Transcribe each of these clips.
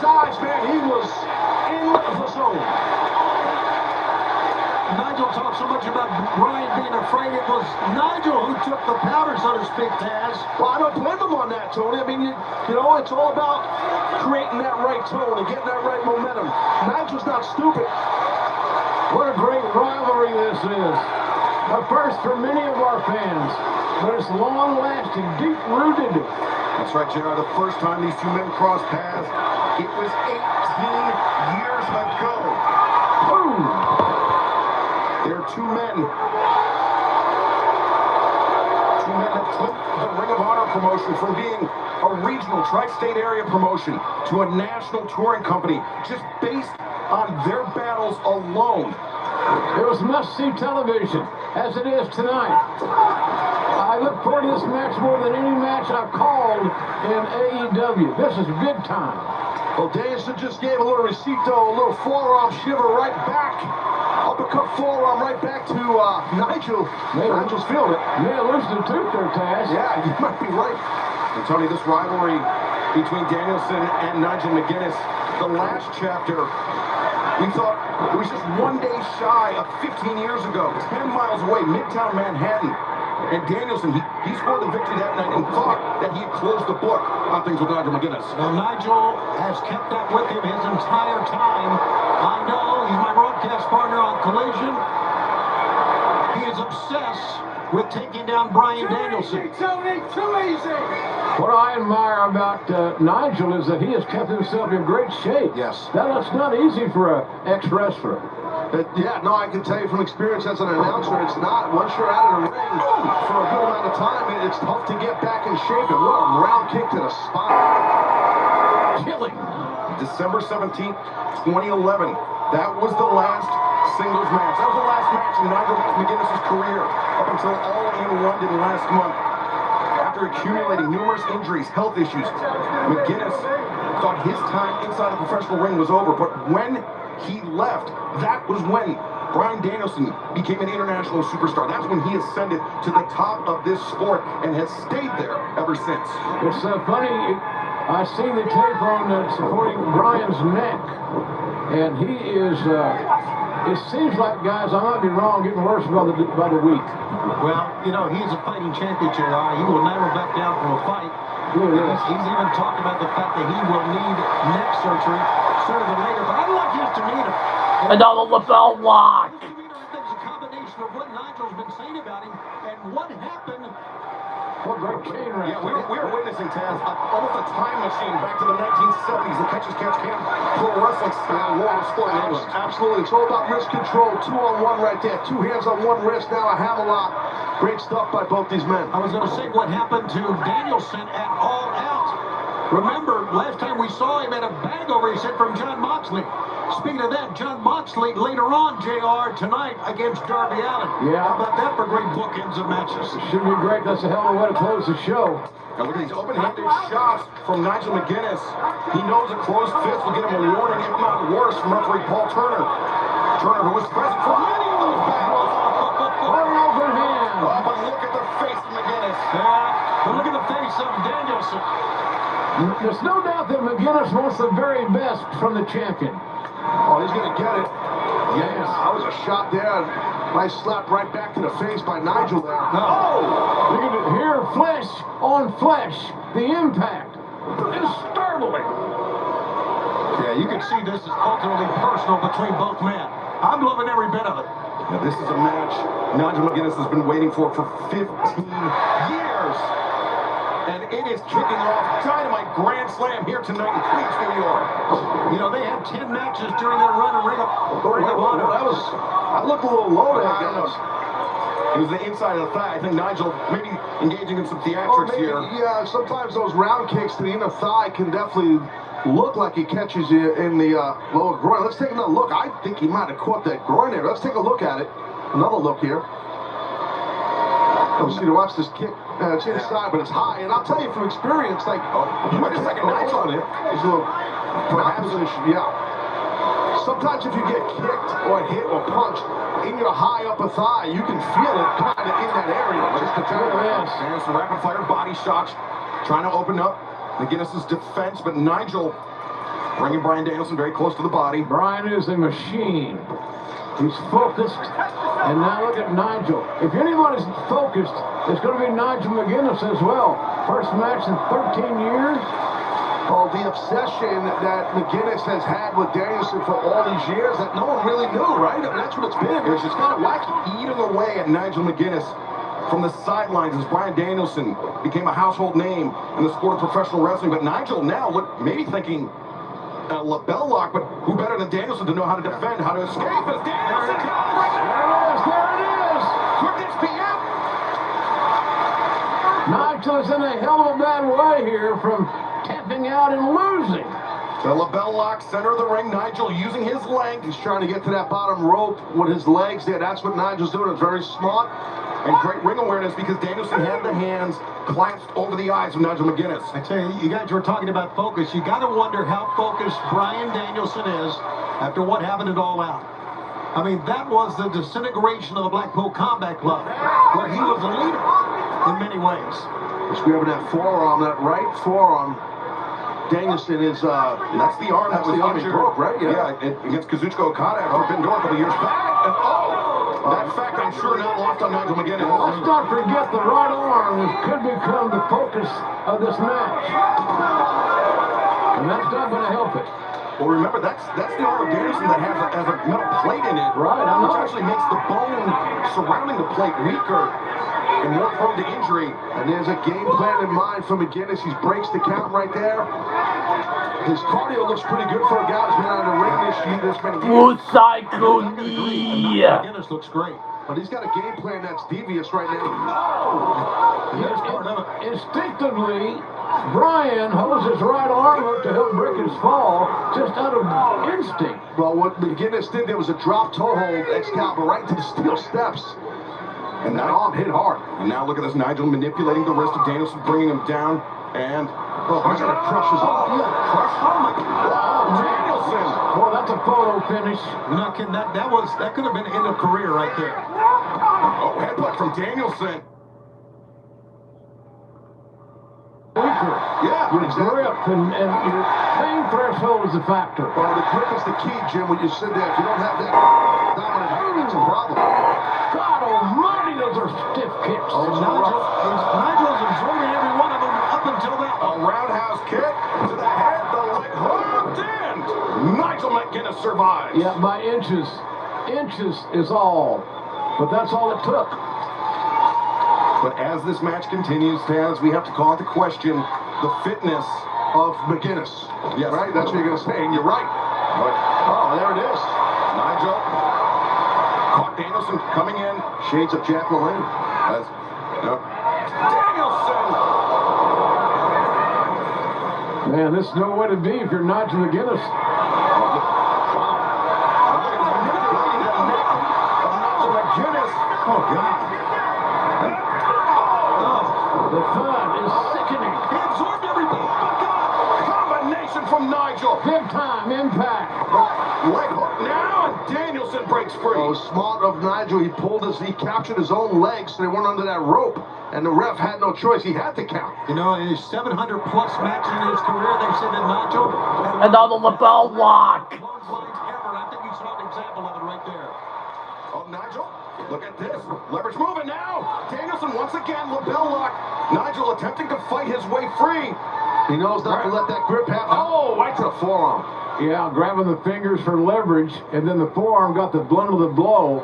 his eyes, man, he was in the zone. Nigel talked so much about Bryan being afraid. It was Nigel who took the powder, so to speak, Taz. Well, I don't blame him on that, Tony. I mean, you know, it's all about creating that right tone and getting that right momentum. Nigel's not stupid. What a great rivalry this is. A first for many of our fans, but it's long-lasting, deep-rooted. That's right, JR. The first time these two men crossed paths, it was 18 years ago. Boom! They're two men that took the Ring of Honor promotion from being a regional tri-state area promotion to a national touring company just based on their battles alone. It was must-see television, as it is tonight. I look forward to this match more than any match I've called in AEW. This is big time. Well, Danielson just gave a little recito, a little forearm shiver right back. Uppercut forearm right back to Nigel. Nigel's feeling it. May have loosened a tooth there, Taz. Yeah, you might be right. And Tony, this rivalry between Danielson and Nigel McGuinness, the last chapter, we thought it was just 1 day shy of 15 years ago, 10 miles away, Midtown Manhattan. And Danielson, he scored the victory that night and thought that he had closed the book on things with Nigel McGuinness. Well, Nigel has kept that with him his entire time. I know, he's my broadcast partner on Collision. He is obsessed with taking down Bryan Danielson. Tony, too easy. What I admire about Nigel is that he has kept himself in great shape. Yes. That's not easy for an ex-wrestler. Yeah, no, I can tell you from experience as an announcer, it's not. Once you're out of the ring for a good amount of time, it's tough to get back in shape. And what a round kick to the spine. Killing. December 17th, 2011. That was the last singles match. That was the last match in Nigel McGuinness' career up until All in London last month. After accumulating numerous injuries, health issues, McGuinness thought his time inside the professional ring was over. But when he left, that was when Bryan Danielson became an international superstar. That's when he ascended to the top of this sport and has stayed there ever since. It's funny, I see the tape on supporting Bryan's neck, and he is, it seems like, guys, I might be wrong, getting worse by the week. Well, you know, he's a fighting champion, JR. He will never back down from a fight. He's even talked about the fact that he will need neck surgery sooner than later. But I'd like his demeanor. And all the bell lock. His demeanor is a combination of what Nigel's been saying about him and what happened. What great chain wreck. Yeah, we are witnessing, Taz, almost a time machine back to the 1970s, the catch-as-catch-can pro wrestling style world of sport in England. Absolutely. It's all about wrist control. 2-on-1 right there. 2 hands on 1 wrist. Now a hammerlock. Great stuff by both these men. I was going to say what happened to Danielson at All Out. Remember, last time we saw him at a bag over, he said, from John Moxley. Speaking of that, John Moxley later on, JR, tonight against Darby Allin. Yeah. How about that for great bookends of matches? Should be great. That's a hell of a way to close the show. Now look at these open-handed shots from Nigel McGuinness. He knows a closed fist will get him a warning, if not worse, from referee Paul Turner. Turner, who was present for many of those battles. What an open hand. Oh, but look at the face of McGuinness. But look at the face of Danielson. There's no doubt that McGuinness wants the very best from the champion. Oh, he's going to get it. Yes. That was a shot there. Nice slap right back to the face by Nigel there. Oh! Look at it here, flesh on flesh. The impact is startling. Yeah, you can see this is ultimately personal between both men. I'm loving every bit of it. Now this is a match Nigel McGuinness has been waiting for 15 years. And it is kicking off Dynamite Grand Slam here tonight in Queens, New York. You know, they had 10 matches during their run of Ring of Honor. That looked a little low there, guys. It was the inside of the thigh. I think Nigel maybe engaging in some Oh, theatrics maybe, here. yeah, sometimes those round kicks to the inner thigh can definitely look like he catches you in the lower groin. Let's take another look. I think he might have caught that groin there. Let's take a look at it. Another look here. Obviously, to watch this kick, it's inside, but it's high. And I'll tell you from experience, like, Wait a second, Nigel. on it. There's a little position, yeah. Sometimes if you get kicked or hit or punched in your high upper thigh, you can feel it kind of in that area. Just to tell you. There's some rapid-fire body shots trying to open up McGuinness's defense, but Nigel Bringing Bryan Danielson very close to the body. Bryan is a machine. He's focused. And now look at Nigel. If anybody's focused, it's going to be Nigel McGuinness as well. First match in 13 years. Oh, the obsession that McGuinness has had with Danielson for all these years that no one really knew, right? I mean, that's what it's been. It's just kind of wacky. Eating away at Nigel McGuinness from the sidelines as Bryan Danielson became a household name in the sport of professional wrestling. But Nigel now, maybe thinking lapel lock, but who better than Danielson to know how to defend, how to escape as Danielson. There it is. Could this be it? Nigel is in a hell of a bad way here from tapping out and losing. The label lock, center of the ring. Nigel using his length. He's trying to get to that bottom rope with his legs there. That's what Nigel's doing. It's very smart. And great ring awareness because Danielson had the hands clasped over the eyes of Nigel McGuinness. I tell you, you guys were talking about focus. You got to wonder how focused Bryan Danielson is after what happened at All Out. I mean, that was the disintegration of the Blackpool Combat Club, where he was a leader in many ways. Just grabbing that forearm, that right forearm. Danielson is, that's the arm that was the arm he injured. broke, right? Yeah, against Kazuchika Okada after Forbidden Door a couple years back. And that fact I'm sure not lost on Nigel McGuinness. Let's not forget the right arm could become the focus of this match. And that's not going to help it. Well, remember, that's the arm of Danielson that has a metal plate in it. Right, I know. Which actually makes the bone surrounding the plate weaker and more prone to injury. And there's a game plan in mind for McGuinness. He breaks the count right there. His cardio looks pretty good for a guy who's been out of the ring this many years. McGuinness looks great. But he's got a game plan that's devious right now. Here's part of it. Instinctively, Bryan holds his right arm up to help break his fall, just out of instinct. Well, what McGuinness did there was a drop toe hold, Excalibur, right to the steel steps. And that arm hit hard. And now look at this, Nigel manipulating the wrist of Danielson, bringing him down, and He's going to crush his arm. Danielson. Boy, that's a photo finish. You're not kidding. That could have been the end of career right there. Oh, headbutt from Danielson. Weaker. Yeah, Your grip and your pain threshold is a factor. Well, the grip is the key, Jim, when you sit there. If you don't have that dominant hand, it's a problem. God almighty, those are stiff kicks. Oh, Nigel's absorbing every one of them up until that a roundhouse kick to the head, the leg hooked in. Nigel McGuinness survives. Yeah, by inches. Inches is all. But that's all it took. But as this match continues, Taz, we have to call into question the fitness Of McGuinness. Yes. Right? That's what you're going to say, and you're right. Oh, there it is. Nigel caught Danielson coming in. Shades of Jack LaLanne. Danielson! Man, this is no way to be if you're Nigel McGuinness. Oh, God. The thud is sickening. he absorbed everything. Oh, my God. Combination from Nigel. Big time impact. Leg hook now, and Danielson breaks free. Oh, smart of Nigel. He captured his own legs so they weren't under that rope. And the ref had no choice. He had to count. You know, in his 700-plus matches in his career, they said that Nigel had Another lapel lock. clotheslines ever. And I think you saw an example of it right there. Oh, Nigel, look at this. Leverage moving now. Danielson once again, lapel lock. Nigel attempting to fight his way free. He knows not to let that grip happen. Oh, right to the forearm. Yeah, grabbing the fingers for leverage, and then the forearm got the blunt of the blow.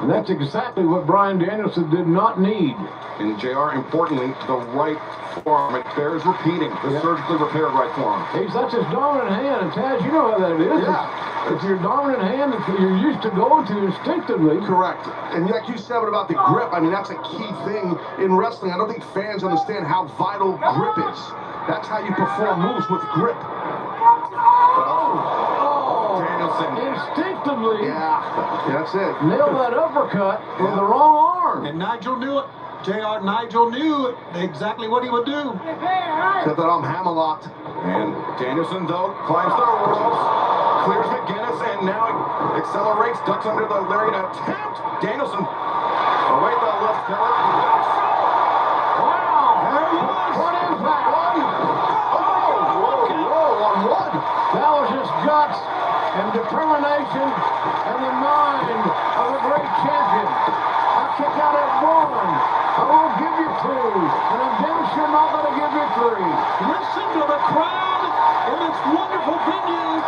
And that's exactly what Bryan Danielson did not need. And JR, importantly, the right forearm. It bears repeating. The surgically repaired right forearm. That's his dominant hand, and Taz, you know how that is. Yeah. It's your dominant hand that you're used to going to instinctively. Correct. And like you said about the grip, I mean, that's a key thing in wrestling. I don't think fans understand how vital grip is. That's how you perform moves with grip. Danielson. Instinctively, Yeah, that's it. nail that uppercut with the wrong arm. And Nigel knew it. JR, Nigel knew exactly what he would do. Except that I'm hammerlocked. And Danielson, though, climbs the ropes, clears McGuinness, and now accelerates, ducks under the lariat attempt. Danielson, away the left pillar. Wow! There he was. What impact? Whoa, on one. That was and determination and the mind of a great champion. I kick out at 1. I won't give you 2, and I'm damn sure not going to give you 3. Listen to the crowd in this wonderful venue.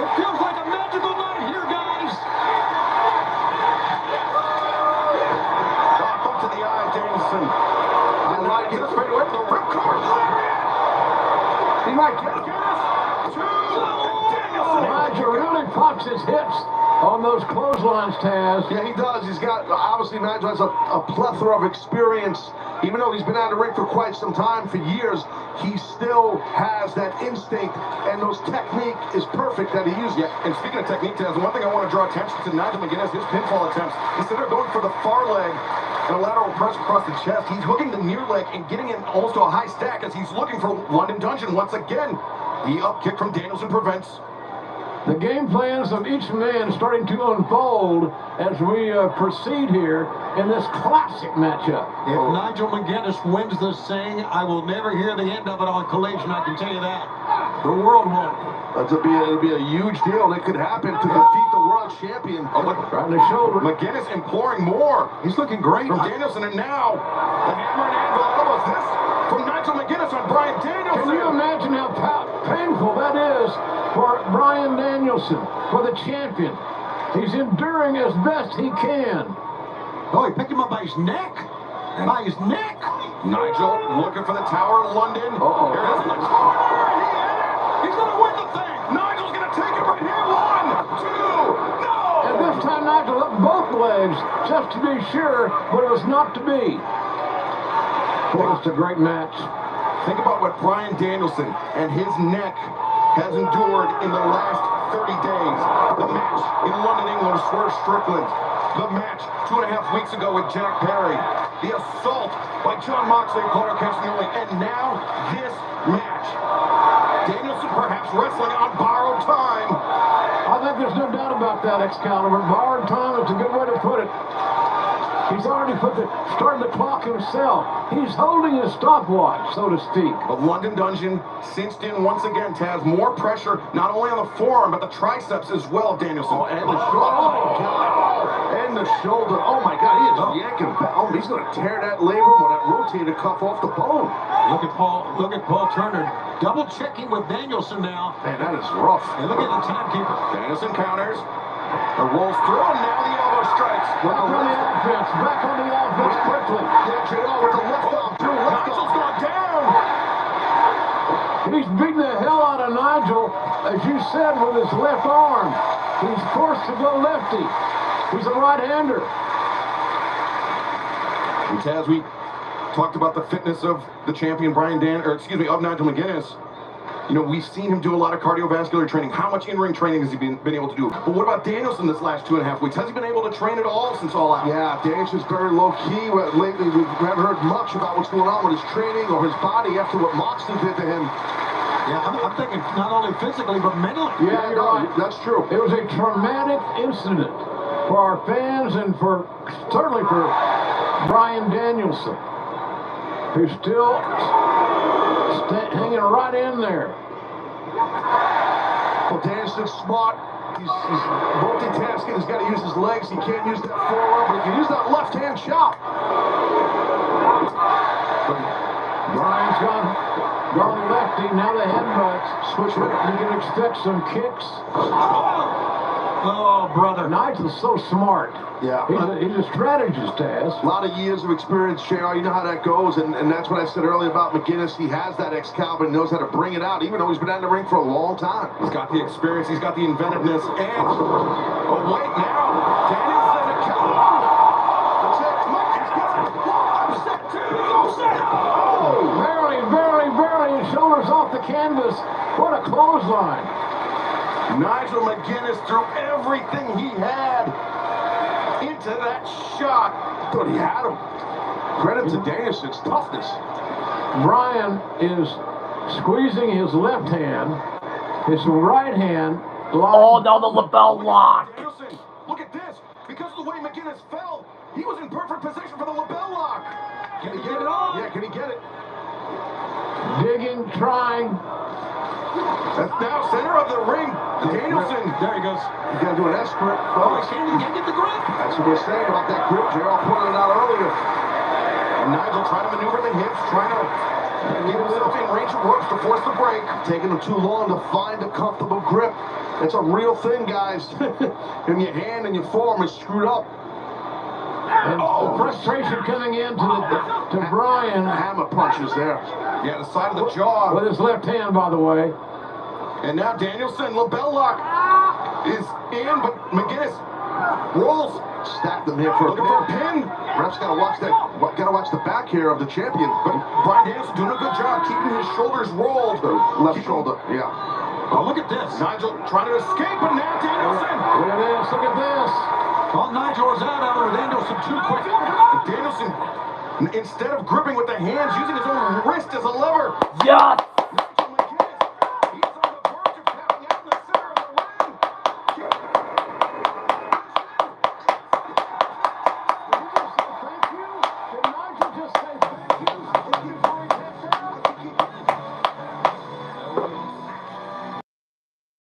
It feels like a magical night here, guys. Up to the eye, Danielson. I like it. Straight away from the ripcord. He might get it. Nigel really pops his hips on those clotheslines, Taz. Yeah, he does. He's got, obviously, Nigel has a plethora of experience. Even though he's been out of the ring for quite some time, for years, he still has that instinct, and those technique is perfect that he uses. Yeah, and speaking of technique, Taz, one thing I want to draw attention to Nigel McGuinness, his pinfall attempts, instead of going for the far leg and a lateral press across the chest, he's hooking the near leg and getting it almost to a high stack as he's looking for London Dungeon once again. The up kick from Danielson prevents. The game plans of each man starting to unfold as we proceed here in this classic matchup. If Nigel McGuinness wins this thing, I will never hear the end of it on Collision, I can tell you that. The world won't. It'll be a huge deal. It could happen to defeat the world champion. Oh, look, Right in the shoulder. McGuinness imploring more. He's looking great. From Danielson, and now the hammer and anvil elbows. This from Nigel McGuinness on Bryan Danielson. Can you imagine how painful that is for Bryan Danielson, for the champion? He's enduring as best he can. Oh, he picked him up by his neck. By his neck. Nigel looking for the Tower of London. Uh-oh. Here it is in the corner. He hit it. He's going to win the thing. Nigel's going to take it right here. 1, 2, no. And this time Nigel hooked both legs just to be sure, but it was not to be. Well, it's a great match. Think about what Bryan Danielson and his neck has endured in the last 30 days. The match in London, England with Swerve Strickland. The match 2.5 weeks ago with Jack Perry. The assault by Jon Moxley and Claudio Castagnoli. And now this match. Danielson perhaps wrestling on borrowed time. I think there's no doubt about that, Excalibur. Borrowed time is a good way to put it. He's already started the clock himself. He's holding his stopwatch, so to speak. But London Dungeon cinched in once again, Taz. More pressure, not only on the forearm, but the triceps as well of Danielson. Oh, and the shoulder. Oh, my God. And the shoulder. Oh, my God. He is yanking back. Oh, he's going to tear that labrum or that rotator cuff off the bone. Look at Paul Turner double checking with Danielson now. Man, that is rough. And look at the timekeeper. Danielson counters. The rolls through, and now the elbow strikes. Back on the offense. Back on the offense quickly. Yeah, JR with the left arm, too. Left Nigel's arm. gone down. He's beating the hell out of Nigel, as you said, with his left arm. He's forced to go lefty. He's a right-hander. And Taz, we talked about the fitness of the champion of Nigel McGuinness. You know, we've seen him do a lot of cardiovascular training. How much in-ring training has he been able to do? But what about Danielson this last 2.5 weeks? Has he been able to train at all since All Out? Yeah, Danielson's very low-key. Lately, we haven't heard much about what's going on with his training or his body after what Moxley did to him. Yeah, I'm thinking not only physically, but mentally. Yeah, you're right. That's true. It was a traumatic incident for our fans and certainly for Bryan Danielson, who's still hanging right in there. Well, Danielson's smart. He's multitasking. He's got to use his legs. He can't use that forearm, but he can use that left-hand chop. Bryan's gone lefty. Now the headbutts. Switch it. You can expect some kicks. Oh, brother. Nigel's so smart. Yeah. He's a strategist, Taz. A lot of years of experience, JR. You know how that goes, and that's what I said earlier about McGuinness. He has that Excalibur, knows how to bring it out, even though he's been out in the ring for a long time. He's got the experience, he's got the inventiveness, and oh wait, now Danielson and Calhoun. That's it. He's got it. Upset too. Upset. Oh. Barely. His shoulders off the canvas. What a clothesline. Nigel McGuinness threw everything he had into that shot. I thought he had him. Credit to Danielson's toughness. Bryan is squeezing his left hand, his right hand. Oh, no, the lapel lock. Danielson, look at this. Because of the way McGuinness fell, he was in perfect position for the lapel lock. Can he get it on? Yeah, can he get it? Digging, trying. That's now center of the ring. Danielson. There he goes. You gotta do an S grip. Oh, he can't get the grip. That's what we're saying about that grip. JR pointed it out earlier. And Nigel trying to maneuver the hips, trying to get himself in range of ropes to force the break. Taking them too long to find a comfortable grip. It's a real thing, guys. And your hand and your forearm is screwed up. And the frustration coming in to Bryan Hammer punches there. Yeah, the side of the jaw. with his left hand, by the way. And now Danielson, label lock is in, but McGinnis rolls. Stacked them here for a Looking for a pin. pin. Ref's gotta watch that. Gotta watch the back here of the champion. But Bryan Danielson doing a good job keeping his shoulders rolled. The left shoulder. Yeah. Oh, look at this. Nigel trying to escape, and now Danielson. Look at this. Look at this. Well, Nigel is out of Danielson too quick. And Danielson, instead of gripping with the hands, using his own wrist as a lever. Yes!